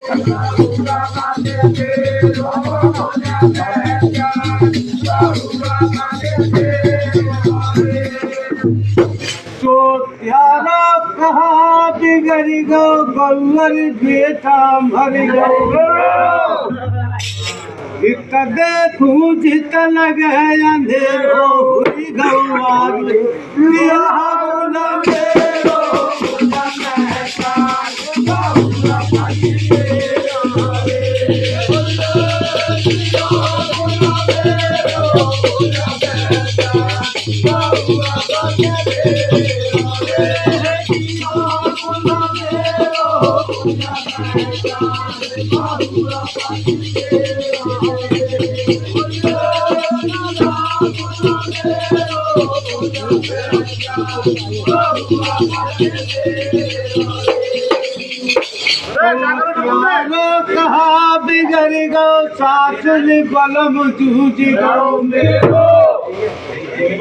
तो त्यारा कहा बिगड़ गो गौर बेटा मर गो इत देखू जित लगे अंधेरो हुई गौआग कहा बिगड़ गो सासुल बलम जूझ गो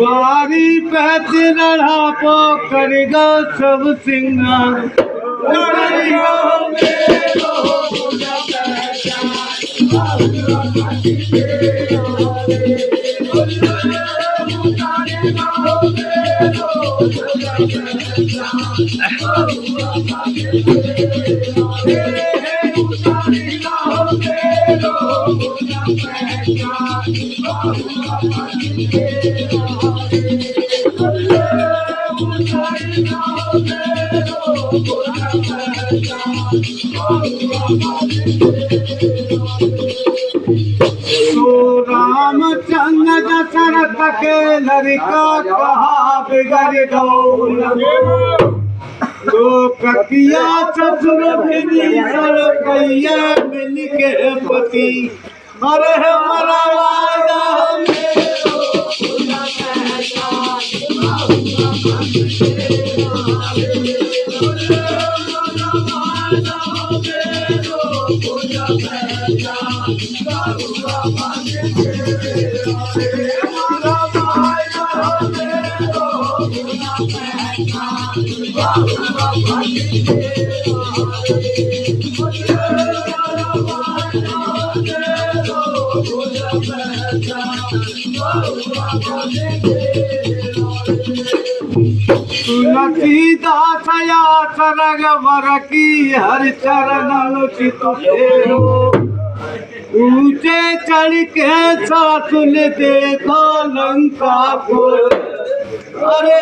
बारी पैच लड़ा पो कर गो सब सिंगार तो रामचंद्र दशरथ के लड़का कहा बिगड़ गो तो ककिया ससुर कैया मिल के पति अरे हमारा तुलसीदास या सरग वर की हर चरण उचित फेरो ऊंचे चढ़ के सासुल देखो लंका को अरे